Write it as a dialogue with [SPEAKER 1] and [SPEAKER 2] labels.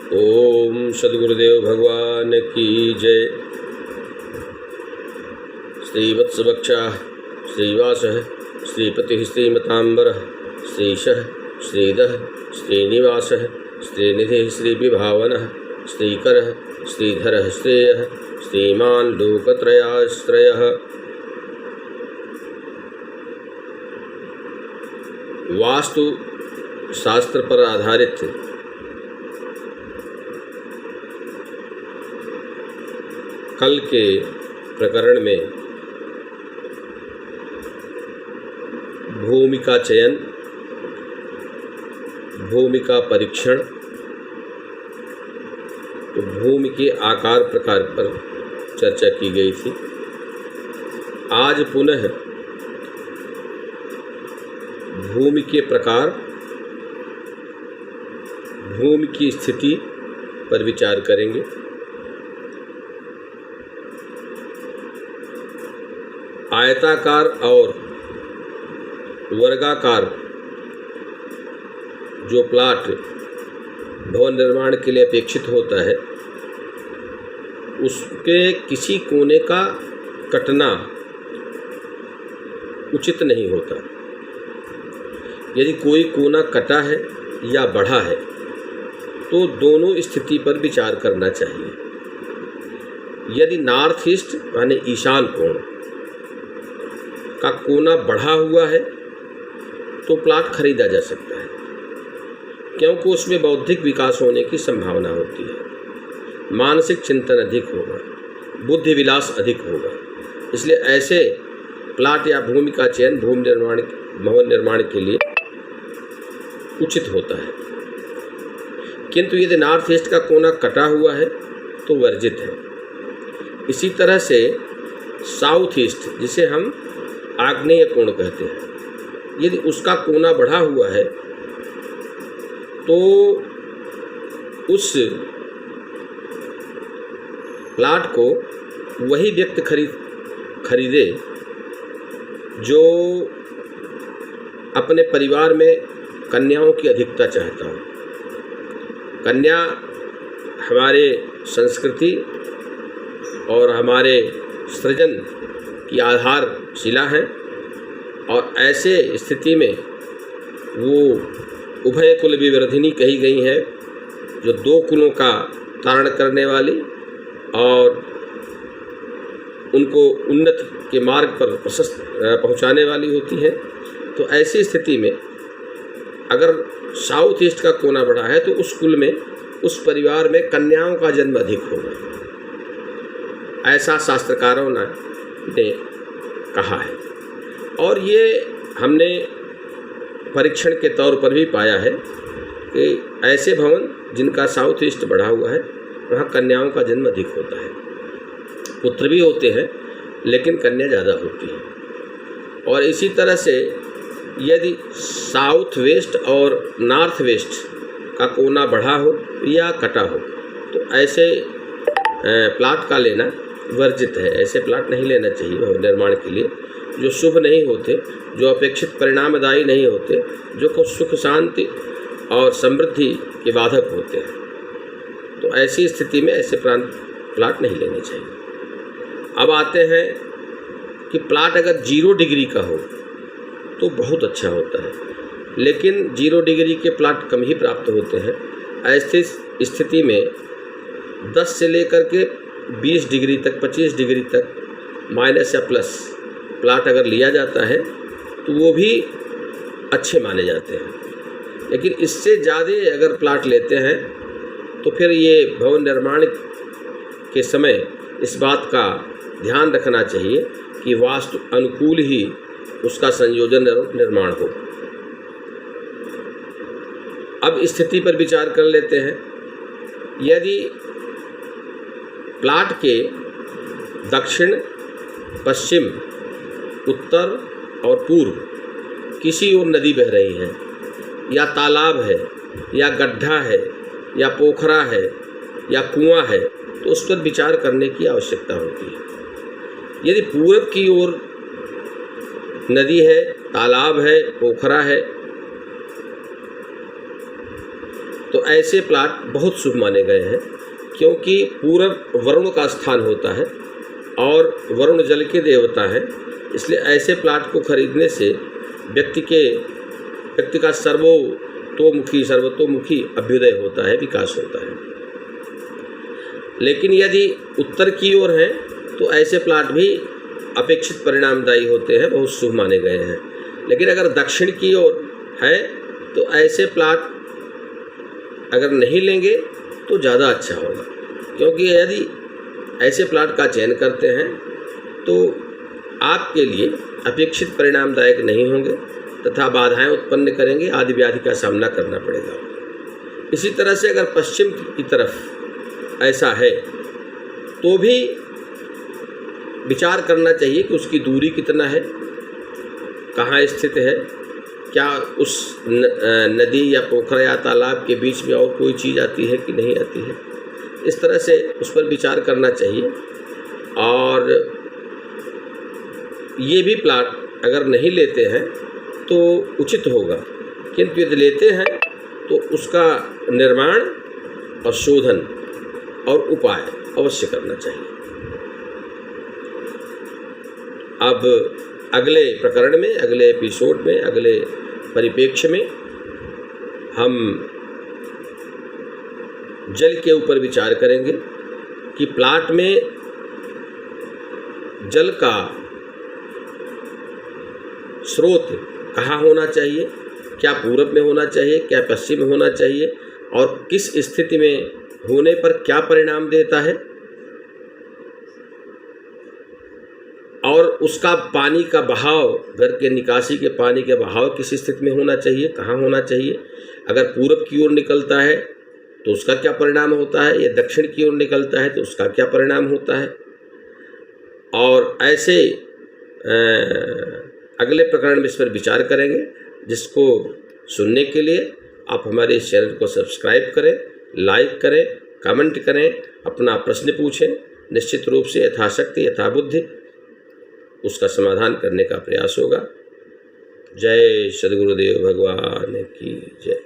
[SPEAKER 1] ओम सद्गुरुदेव भगवान की जय। श्रीवत्सवक्षः श्रीवासः श्रीपतिः श्रीमताम्बरः श्रीशः श्रीधः श्रीनिवासः श्रीनिधिः श्रीविभावनः श्रीकरः श्रीधरः श्रेयः श्रीमान् लोकत्रयाश्रयः। वास्तु शास्त्र पर आधारित कल के प्रकरण में भूमि का चयन, भूमि का परीक्षण, तो भूमि के आकार प्रकार पर चर्चा की गई थी। आज पुनः भूमि के प्रकार, भूमि की स्थिति पर विचार करेंगे। आयताकार और वर्गाकार जो प्लाट भवन निर्माण के लिए अपेक्षित होता है, उसके किसी कोने का कटना उचित नहीं होता। यदि कोई कोना कटा है या बढ़ा है तो दोनों स्थिति पर विचार करना चाहिए। यदि नॉर्थ ईस्ट यानी ईशान कोण का कोना बढ़ा हुआ है तो प्लाट खरीदा जा सकता है, क्योंकि उसमें बौद्धिक विकास होने की संभावना होती है, मानसिक चिंतन अधिक होगा, बुद्धि विलास अधिक होगा। इसलिए ऐसे प्लाट या भूमि का चयन भवन निर्माण के लिए उचित होता है। किंतु यदि नॉर्थ ईस्ट का कोना कटा हुआ है तो वर्जित है। इसी तरह से साउथ ईस्ट, जिसे हम आग्नेय कोण कहते हैं, यदि उसका कोना बढ़ा हुआ है तो उस प्लाट को वही व्यक्ति खरीदे जो अपने परिवार में कन्याओं की अधिकता चाहता हो। कन्या हमारे संस्कृति और हमारे सृजन की आधारशिला है, और ऐसे स्थिति में वो उभय कुल विवर्धिनी कही गई है, जो दो कुलों का तारण करने वाली और उनको उन्नति के मार्ग पर पहुंचाने वाली होती है। तो ऐसी स्थिति में अगर साउथ ईस्ट का कोना बढ़ा है तो उस कुल में, उस परिवार में कन्याओं का जन्म अधिक होगा, ऐसा शास्त्रकारों ने कहा है। और ये हमने परीक्षण के तौर पर भी पाया है कि ऐसे भवन जिनका साउथ ईस्ट बढ़ा हुआ है वहाँ कन्याओं का जन्म अधिक होता है। पुत्र भी होते हैं लेकिन कन्या ज़्यादा होती है। और इसी तरह से यदि साउथ वेस्ट और नॉर्थ वेस्ट का कोना बढ़ा हो या कटा हो तो ऐसे प्लाट का लेना वर्जित है। ऐसे प्लाट नहीं लेना चाहिए भवन निर्माण के लिए, जो शुभ नहीं होते, जो अपेक्षित परिणामदायी नहीं होते, जो कुछ सुख शांति और समृद्धि के बाधक होते हैं। तो ऐसी स्थिति में ऐसे प्लाट नहीं लेने चाहिए। अब आते हैं कि प्लाट अगर 0 डिग्री का हो तो बहुत अच्छा होता है, लेकिन 0 डिग्री के प्लाट कम ही प्राप्त होते हैं। ऐसी स्थिति में 10 से लेकर के 20 डिग्री तक, 25 डिग्री तक माइनस या प्लस प्लाट अगर लिया जाता है तो वो भी अच्छे माने जाते हैं। लेकिन इससे ज़्यादा अगर प्लाट लेते हैं तो फिर ये भवन निर्माण के समय इस बात का ध्यान रखना चाहिए कि वास्तु अनुकूल ही उसका संयोजन निर्माण हो। अब स्थिति पर विचार कर लेते हैं। यदि प्लाट के दक्षिण, पश्चिम, उत्तर और पूर्व किसी ओर नदी बह रही है, या तालाब है, या गड्ढा है, या पोखरा है, या कुआं है, तो उस पर विचार करने की आवश्यकता होती है। यदि पूर्व की ओर नदी है, तालाब है, पोखरा है, तो ऐसे प्लाट बहुत शुभ माने गए हैं, क्योंकि पूरब वरुण का स्थान होता है और वरुण जल के देवता हैं। इसलिए ऐसे प्लाट को खरीदने से व्यक्ति का सर्वतोमुखी अभ्युदय होता है, विकास होता है। लेकिन यदि उत्तर की ओर हैं तो ऐसे प्लाट भी अपेक्षित परिणामदायी होते हैं, बहुत शुभ माने गए हैं। लेकिन अगर दक्षिण की ओर है तो ऐसे प्लाट अगर नहीं लेंगे तो ज़्यादा अच्छा होगा, क्योंकि यदि ऐसे प्लाट का चयन करते हैं तो आपके लिए अपेक्षित परिणामदायक नहीं होंगे तथा बाधाएं उत्पन्न करेंगे, आदि व्याधि का सामना करना पड़ेगा। इसी तरह से अगर पश्चिम की तरफ ऐसा है तो भी विचार करना चाहिए कि उसकी दूरी कितना है, कहाँ स्थित है, क्या उस नदी या पोखर या तालाब के बीच में और कोई चीज़ आती है कि नहीं आती है। इस तरह से उस पर विचार करना चाहिए। और ये भी प्लाट अगर नहीं लेते हैं तो उचित होगा, किंतु यदि लेते हैं तो उसका निर्माण और शोधन और उपाय अवश्य करना चाहिए। अब अगले प्रकरण में, अगले एपिसोड में, अगले परिप्रेक्ष्य में हम जल के ऊपर विचार करेंगे कि प्लाट में जल का स्रोत कहाँ होना चाहिए, क्या पूरब में होना चाहिए, क्या पश्चिम में होना चाहिए, और किस स्थिति में होने पर क्या परिणाम देता है, और उसका पानी का बहाव, घर के निकासी के पानी के बहाव किस स्थिति में होना चाहिए, कहाँ होना चाहिए। अगर पूरब की ओर निकलता है तो उसका क्या परिणाम होता है, या दक्षिण की ओर निकलता है तो उसका क्या परिणाम होता है। और ऐसे अगले प्रकरण में इस पर विचार करेंगे, जिसको सुनने के लिए आप हमारे इस चैनल को सब्सक्राइब करें, लाइक करें, कमेंट करें, अपना प्रश्न पूछें। निश्चित रूप से यथाशक्ति यथाबुद्धि उसका समाधान करने का प्रयास होगा। जय सद्गुरुदेव भगवान की जय।